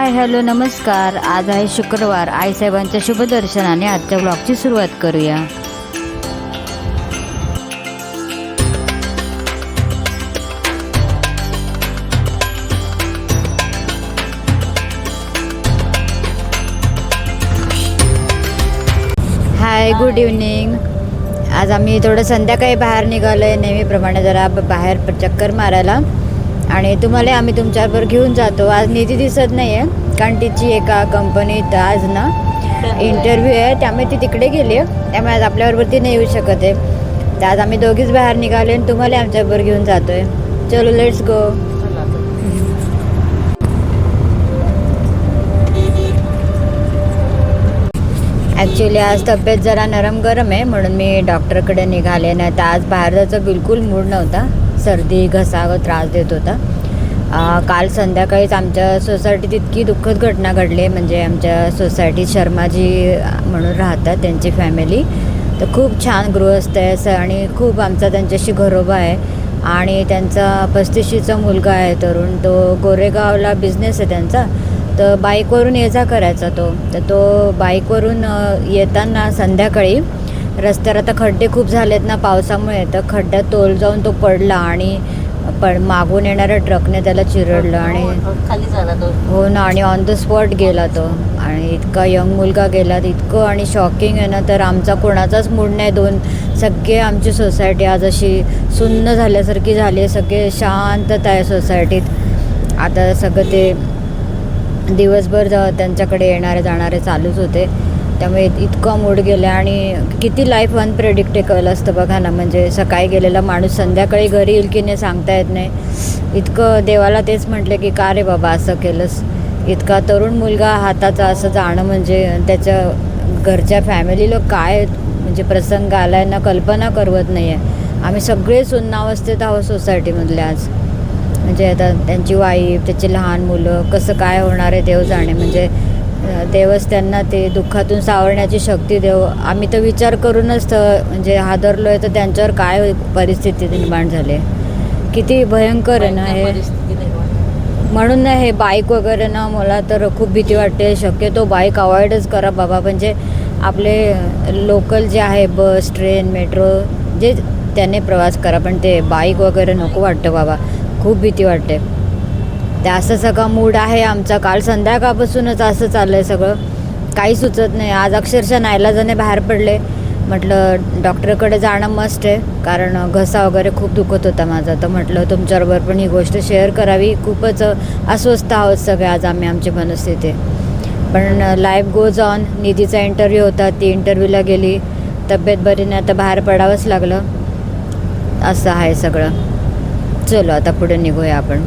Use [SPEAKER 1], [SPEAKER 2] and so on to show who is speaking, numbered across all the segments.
[SPEAKER 1] Hi hello नमस्कार. आज आहे शुक्रवार. आईसाहेबांच्या शुभदर्शनाने आजच्या ब्लॉगची सुरुवात करूया. Hi good evening. आज आम्ही थोडं संध्याकाळी बाहेर निघालो आहे, नेहमीप्रमाणे जरा बाहेर चक्कर मारायला. आणि तुम्हाला आम्ही तुमच्याबरोबर घेऊन जातो. आज निधी दिसत नाही आहे कारण तिची एका कंपनीत आज ना इंटरव्ह्यू आहे, त्यामुळे ती तिकडे गेली आहे. त्यामुळे आज आपल्याबरोबर ती नाही येऊ शकत आहे. तर आज आम्ही दोघीच बाहेर निघाले आणि तुम्हाला आमच्याबरोबर घेऊन जातो आहे. चलो लेट्स गो. ॲक्च्युली आज तब्येत जरा नरम गरम आहे म्हणून मी डॉक्टरकडे निघाले. नाही तर आज बाहेर जायचा बिलकुल मूड नव्हता. सर्दी घसा व त्रास देत होता. काल संध्याकाळीच आमच्या सोसायटीत इतकी दुःखद घटना घडली. म्हणजे आमच्या सोसायटीत शर्माजी म्हणून राहतात, त्यांची फॅमिली तर खूप छान गृहस्थ आहे असं, आणि खूप आमचा त्यांच्याशी घरोबा आहे. आणि त्यांचा 35शीचा मुलगा आहे तरुण. तो गोरेगावला बिझनेस आहे त्यांचा. तर बाईकवरून ये जा करायचा तो. तर तो बाईकवरून येताना संध्याकाळी रस्त्यावर आता खड्डे खूप झालेत ना पावसामुळे, तर खड्ड्यात तोल जाऊन तो पडला आणि मागून येणाऱ्या ट्रकने त्याला चिरडलं आणि
[SPEAKER 2] खाली झाला तो.
[SPEAKER 1] हो ना, आणि ऑन द स्पॉट गेला तो. आणि इतका यंग मुलगा गेला, इतकं आणि शॉकिंग आहे ना. तर आमचा कोणाचाच मूड नाही. सगळे आमची सोसायटी आज अशी सुन्न झाल्यासारखी झाली आहे. सगळे शांतता आहे सोसायटीत. आता सगळं ते दिवसभर त्यांच्याकडे येणारे जाणारे चालूच होते, त्यामुळे इतका मूड गेला. आणि किती लाईफ अनप्रेडिक्टेबल असतं बघा ना. म्हणजे सकाळी गेलेला माणूस संध्याकाळी घरी येईल की नाही सांगता येत नाही. इतकं देवाला तेच म्हटलं की का रे बाबा असं केलंस. इतका तरुण मुलगा हाताचा असं जाणं म्हणजे त्याच्या घरच्या फॅमिलीला काय म्हणजे प्रसंग आला आहे ना, कल्पना करवत नाही आहे. आम्ही सगळे सुन्नावस्थेत आहोत सोसायटीमधले आज. म्हणजे आता त्यांची वाईफ, त्याची लहान मुलं, कसं काय होणार आहे देव जाणे. म्हणजे देवच त्यांना ते दुःखातून सावरण्याची शक्ती देव. आम्ही तर विचार करूनच म्हणजे हादरलो आहे. तर त्यांच्यावर काय परिस्थिती निर्माण झाली, किती भयंकर आहे ना हे. म्हणून ना हे बाईक वगैरे ना मला तर खूप भीती वाटते. शक्यतो बाईक अवॉइडच करा बाबा. म्हणजे आपले लोकल जे आहे बस, ट्रेन, मेट्रो जे त्याने प्रवास करा, पण ते बाईक वगैरे नको वाटतं बाबा. खूप भीती वाटते. ते असं सगळा मूड आहे आमचा. काल संध्याकाळपासूनच असं चाललं आहे सगळं, काही सुचत नाही. आज अक्षरशः नाईलाजाने बाहेर पडले. म्हटलं डॉक्टरकडे जाणं मस्ट आहे, कारण घसा वगैरे खूप दुखत होता माझा. तर म्हटलं तुमच्याबरोबर पण ही गोष्ट शेअर करावी. खूपच अस्वस्थ आहोत सगळे आज आम्ही, आमची मनस्थिती. पण लाईफ गोज ऑन. निधीचा इंटरव्ह्यू होता, ती इंटरव्ह्यूला गेली. तब्येत बरी नाही, आता बाहेर पडावंच लागलं. असं आहे सगळं. चलो आता पुढे निघूया आपण.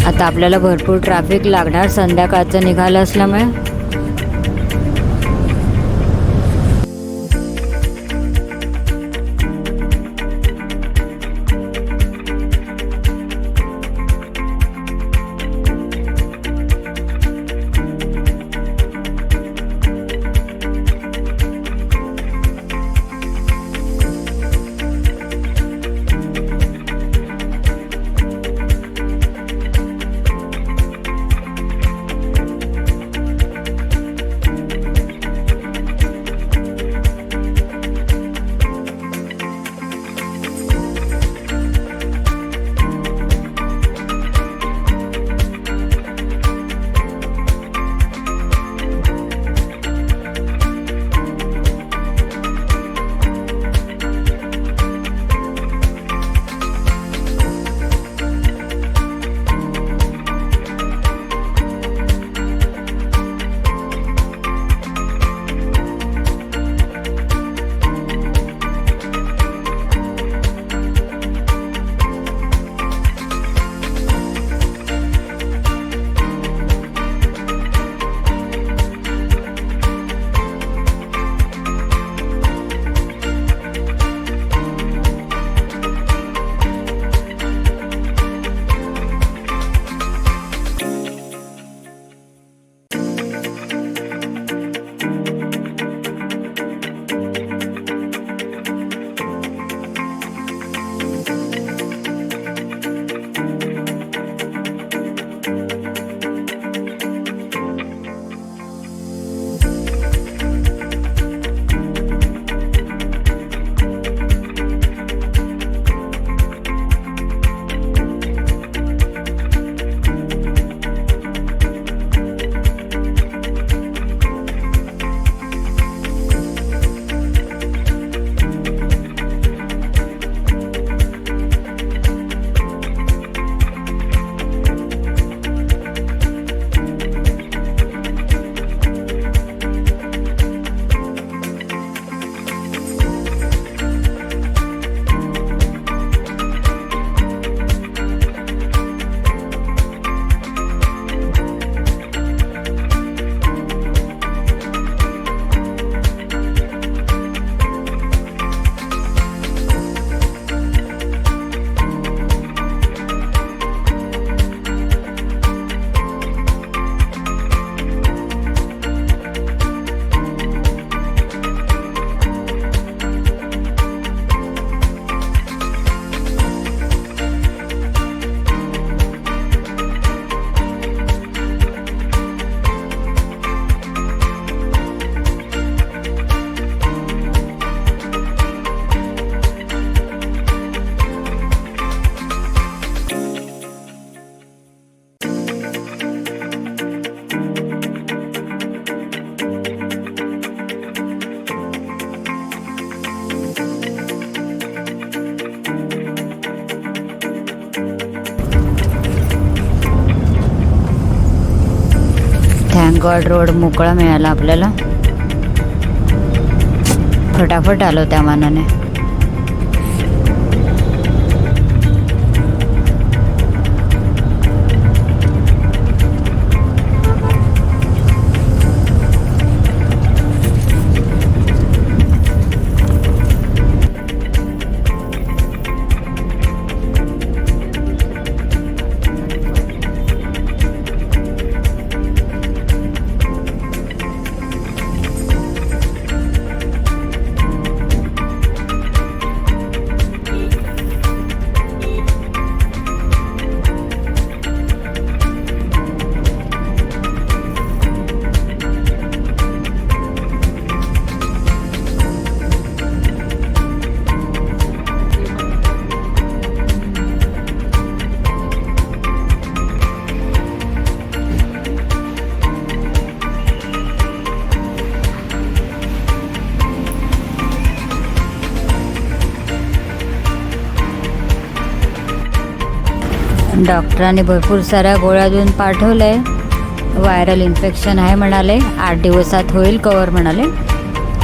[SPEAKER 1] आता आपल्याला भरपूर ट्रॅफिक लागणार संध्याकाळचं निघालं असल्यामुळे. थँक गॉड रोड मोकळा मिळाला आपल्याला. फटाफट आलो त्या मानाने. डॉक्टरांनी भरपूर साऱ्या गोळ्या देऊन पाठवलं आहे. व्हायरल इन्फेक्शन आहे म्हणाले, 8 दिवसात होईल कवर म्हणाले.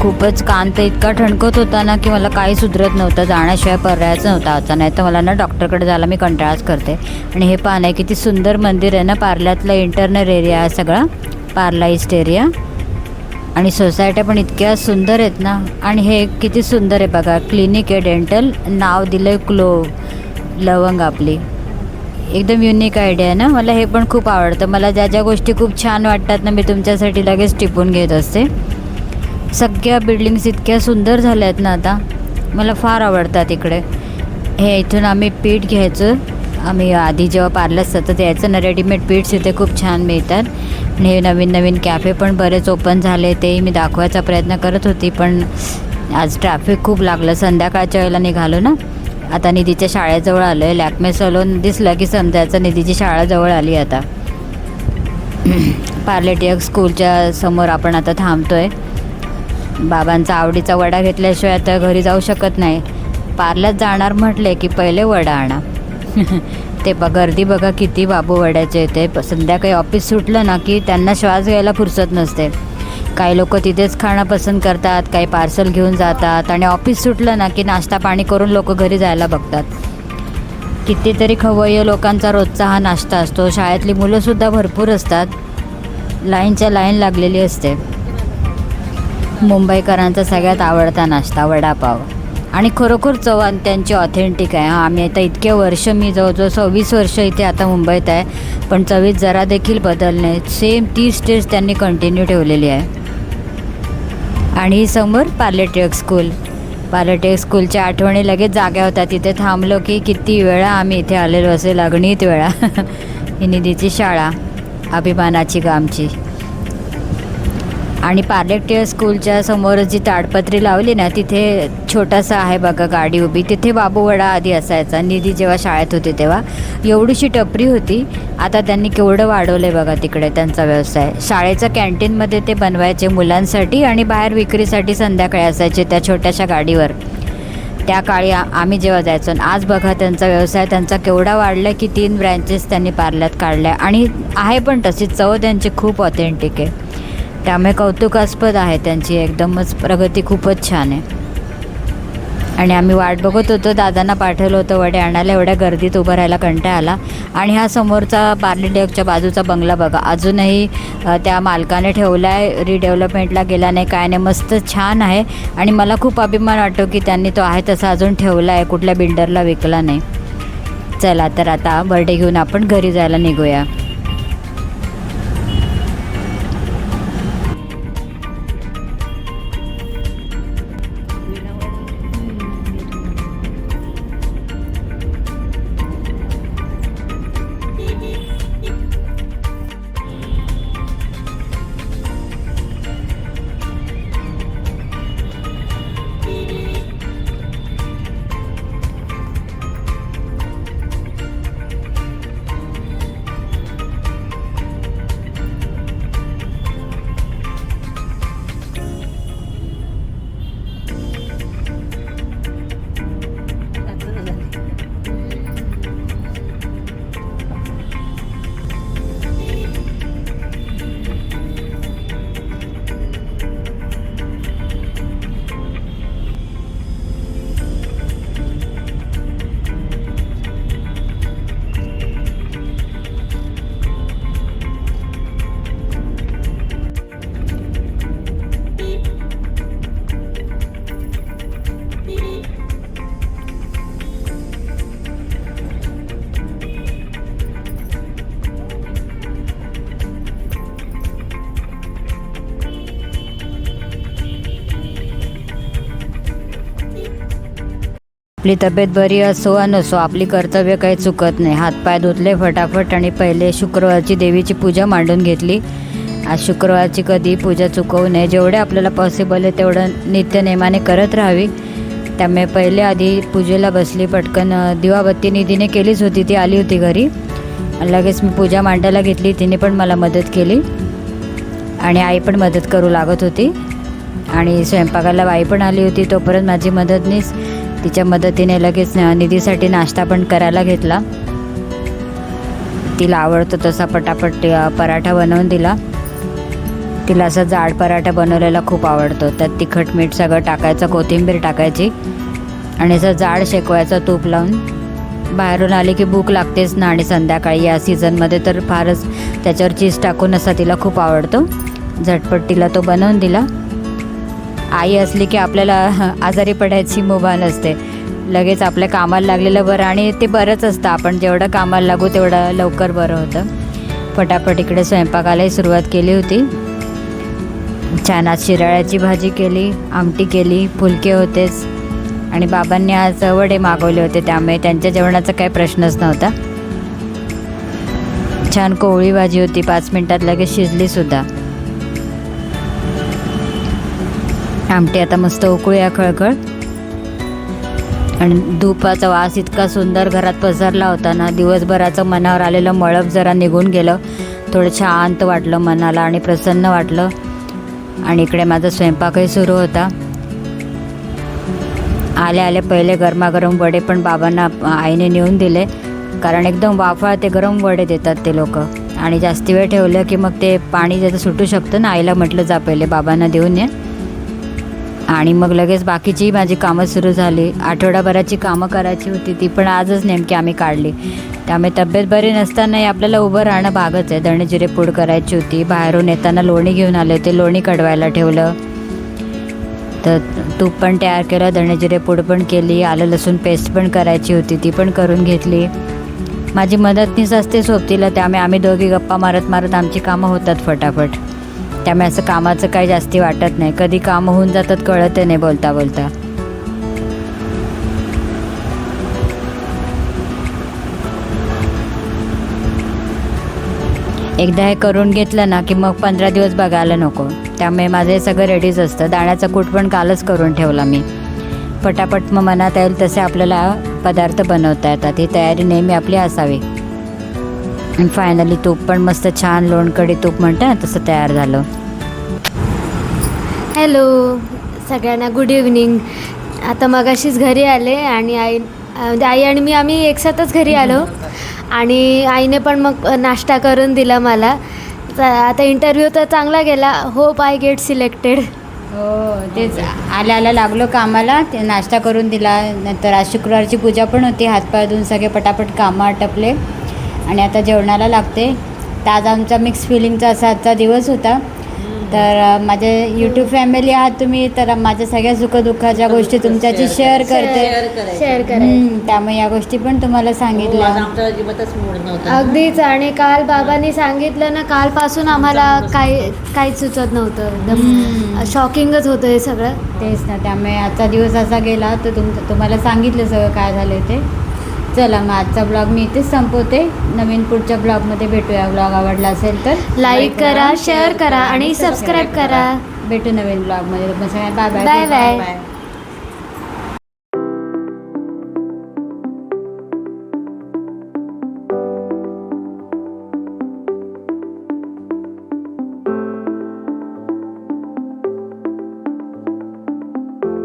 [SPEAKER 1] खूपच कान तर इतका ठणकत होता ना की मला काही सुधरत नव्हतं, जाण्याशिवाय पर्यायच नव्हता आता. नाही तर मला ना डॉक्टरकडे जायला मी कंटाळाच करते. आणि हे पाहणं आहे किती सुंदर मंदिर आहे ना, पार्ल्यातलं इंटरनल एरिया आहे सगळा, पार्ला ईस्ट एरिया. आणि सोसायट्या पण इतक्या सुंदर आहेत ना. आणि हे किती सुंदर आहे बघा, क्लिनिक आहे डेंटल, नाव दिलं आहे क्लोव, लवंग आपली. एकदम युनिक आयडिया आहे ना. मला हे पण खूप आवडतं. मला ज्या ज्या गोष्टी खूप छान वाटतात ना मी तुमच्यासाठी लगेच टिपून घेत असते. सगळ्या बिल्डिंग्स इतक्या सुंदर झाल्या आहेत ना आता, मला फार आवडतात इकडे. हे इथून आम्ही पीठ घ्यायचं. आम्ही आधी जेव्हा पार्लर सतत यायचं ना, रेडीमेड पीठ्स इथे खूप छान मिळतात. आणि हे नवीन नवीन कॅफे पण बरेच ओपन झाले, तेही मी दाखवायचा प्रयत्न करत होती. पण आज ट्रॅफिक खूप लागलं, संध्याकाळच्या वेळेला निघालो ना. आता निधीच्या शाळेजवळ आलो आहे. लॅक्मे सलोन दिसलं की समजायचं निधीची शाळा जवळ आली आता. पार्लेटियक स्कूलच्या समोर आपण आता थांबतो आहे. बाबांचा आवडीचा वडा घेतल्याशिवाय आता घरी जाऊ शकत नाही. पार्ल्यात जाणार म्हटले की पहिले वडा आणा. ते गर्दी बघा किती बाबू वड्याचे येते. संध्याकाळी ऑफिस सुटलं ना की त्यांना श्वास घ्यायला फुरसत नसते. काही लोक तिथेच खाणं पसंत करतात, काही पार्सल घेऊन जातात. आणि ऑफिस सुटलं ना की नाश्ता पाणी करून लोक घरी जायला बघतात. कितीतरी खवय्ये लोकांचा रोजचा हा नाश्ता असतो. शाळेतली मुलंसुद्धा भरपूर असतात, लाईनच्या लाईन लागलेली असते. मुंबईकरांचा सगळ्यात आवडता नाश्ता वडापाव. आणि खरोखर चव त्यांची ऑथेंटिक आहे. आम्ही आता इतके वर्ष, मी जवळजवळ 26 वर्ष इथे आता मुंबईत आहे, पण चवीत जरा देखील बदल नाही. सेम तीच टेस्ट त्यांनी कंटिन्यू ठेवलेली आहे. आणि समोर पार्लेटियक स्कूल. पार्लेटियक स्कूलच्या आठवणी लगेच जाग्या होत्या. तिथे थांबलो की किती वेळा आम्ही इथे आलेलो असेल, अगणित वेळा. ही निधीची शाळा, अभिमानाची ग आमची. आणि पार्लेटियक स्कूलच्या समोर जी ताडपत्री लावली ना, तिथे छोटासा आहे बघा गाडी उभी, तिथे बाबू वडा आधी असायचा. निधी जेव्हा शाळेत होती तेव्हा एवढीशी टपरी होती. आता त्यांनी केवढं वाढवलं आहे बघा तिकडे त्यांचा व्यवसाय. शाळेच्या कॅन्टीनमध्ये ते बनवायचे मुलांसाठी आणि बाहेर विक्रीसाठी संध्याकाळी असायचे त्या छोट्याशा गाडीवर. त्या काळी आम्ही जेव्हा जायचो. आज बघा त्यांचा व्यवसाय त्यांचा केवढा वाढला की 3 ब्रँचेस त्यांनी पार्ल्यात काढल्या. आणि आहे पण तशी चव त्यांची खूप ऑथेंटिक आहे. त्यामुळे कौतुकास्पद आहे त्यांची, एकदमच प्रगती खूपच छान आहे. आणि आम्ही वाट बघत होतो, दादांना पाठवलं होतं वडे आणायला. एवढ्या गर्दीत उभं राहायला कंटाळा आला. आणि हा समोरचा पार्लेटियकच्या बाजूचा बंगला बघा, अजूनही त्या मालकाने ठेवला आहे, रिडेव्हलपमेंटला गेला नाही काय नाही, मस्त छान आहे. आणि मला खूप अभिमान वाटतो की त्यांनी तो आहे तसा अजून ठेवला आहे, कुठल्या बिल्डरला विकला नाही. चला तर आता बर्डे घेऊन आपण घरी जायला निघूया. आपली तब्येत बरी असो वा नसो, आपली कर्तव्य काही चुकत नाही. हातपाय धुतले फटाफट आणि पहिले शुक्रवारची देवीची पूजा मांडून घेतली. आज शुक्रवारची कधी पूजा चुकवू नये. जेवढे आपल्याला पॉसिबल आहे तेवढं नित्यनेमाने करत राहावी. त्यामुळे पहिले आधी पूजेला बसली. पटकन दिवाबत्ती निधीने केलीच होती, ती आली होती घरी. लगेच मी पूजा मांडायला घेतली. तिने पण मला मदत केली आणि आई पण मदत करू लागत होती. आणि स्वयंपाकाला बाई पण आली होती. तोपर्यंत माझी मदतनीस तिच्या मदतीने लगेच निधीसाठी नाश्ता पण करायला घेतला. तिला आवडतो तसा पटापट पराठा बनवून दिला. तिला असा जाड पराठा बनवलेला खूप आवडतो. त्यात तिखट मीठ सगळं टाकायचं, कोथिंबीर टाकायची आणि असं जाड शेकवायचा तूप लावून. बाहेरून आली की भूक लागतेच ना, आणि संध्याकाळी या सीझनमध्ये तर फारच त्याच्यावर चीज टाकून असा तिला खूप आवडतो. झटपट तिला तो बनवून दिला. आई असली की आपल्याला आजारी पडायची मुभा नसते. लगेच आपल्या कामाला लागलेलं बरं, आणि ते बरंच असतं. आपण जेवढं कामाला लागू तेवढं लवकर बरं होतं. फटाफट इकडे स्वयंपाकालाही सुरुवात केली होती. छान आज शिराळ्याची भाजी केली, आमटी केली, फुलके होतेच, आणि बाबांनी आज वडे मागवले होते, त्यामुळे त्यांच्या जेवणाचा काही प्रश्नच नव्हता. छान कोवळी भाजी होती, 5 मिनिटात लगेच शिजली सुद्धा. आमटी आता मस्त उकळूया खळखळ. आणि धुपाचा वास इतका सुंदर घरात पसरला होता ना, दिवसभराचं मनावर आलेलं मळप जरा निघून गेलं. थोडं शांत वाटलं मनाला आणि प्रसन्न वाटलं. आणि इकडे माझा स्वयंपाकही सुरू होता. आले आले पहिले गरमागरम वडे पण बाबांना आईने नेऊन दिले, कारण एकदम वाफा ते गरम वडे देतात ते लोक. आणि जास्ती वेळ ठेवलं की मग ते पाणी ज्याचं सुटू शकतं ना. आईला म्हटलं जा पहिले बाबांना देऊन ये. आणि मग लगेच बाकीची माझी कामं सुरू झाली. आठवडाभराची कामं करायची होती, ती पण आजच नेमकी आम्ही काढली. त्यामुळे तब्येत बरी नसतानाही आपल्याला उभं राहणं भागच आहे. धणे जिरे पूड करायची होती. बाहेरून येताना लोणी घेऊन आले होते, लोणी कडवायला ठेवलं. तर तूप पण तयार केलं, धणे जिरे पूड पण केली, आलं लसूण पेस्ट पण करायची होती, ती पण करून घेतली. माझी मदतनीस असते सोबतीला, त्यामुळे आम्ही दोघी गप्पा मारत मारत आमची कामं होतात फटाफट. त्यामुळे असं कामाचं काही जास्ती वाटत नाही. कधी कामं होऊन जातात कळत नाही बोलता बोलता. एकदा हे करून घेतलं ना की मग 15 दिवस बघायला नको. त्यामुळे माझं हे सगळं रेडीच असतं. दाण्याचा कूट पण कालच करून ठेवला मी. पटापट मग मनात येईल तसे आपल्याला पदार्थ बनवता येतात. ही तयारी नेहमी आपली असावी. आणि फायनली तूप पण मस्त छान लोणकडी तूप म्हणतात ना तसं तयार झालं.
[SPEAKER 2] हॅलो सगळ्यांना, गुड इव्हनिंग. आता मगाशीच घरी आले आणि आई आणि मी आम्ही एकसाथच घरी आलो. आणि आईने पण मग नाश्ता करून दिला मला. आता इंटरव्ह्यू तर चांगला गेला. Hope I get selected.
[SPEAKER 1] हो, तेच आल्या आल्या लागलो कामाला. ते नाश्ता करून दिला. नंतर आज शुक्रवारची पूजा पण होती. हातपाय धुवून सगळे पटापट कामं आटपले आणि आता जेवणाला लागते. तर आज आमचा मिक्स फिलिंगचा असा आजचा दिवस होता. तर माझे यूट्यूब फॅमिली आहात तुम्ही, तर माझ्या सगळ्या सुखदुःखाच्या गोष्टी तुमच्याशी शेअर करते. त्यामुळे या गोष्टी पण तुम्हाला सांगितल्या.
[SPEAKER 2] अगदीच. आणि काल बाबांनी सांगितलं ना, कालपासून आम्हाला काही सुचत नव्हतं. एकदम शॉकिंगच होतं हे सगळं.
[SPEAKER 1] तेच ना, त्यामुळे आजचा दिवस असा गेला. तर तुम्हाला सांगितलं सगळं काय झालं ते. चला मग आजचा ब्लॉग मी इथेच संपवते. नवीन पुढच्या ब्लॉगमध्ये भेटूया. ब्लॉग आवडला असेल तर
[SPEAKER 2] लाईक करा, शेअर करा आणि सबस्क्राईब करा.
[SPEAKER 1] भेटू नवीन ब्लॉगमध्ये. Bye bye.
[SPEAKER 2] Bye bye.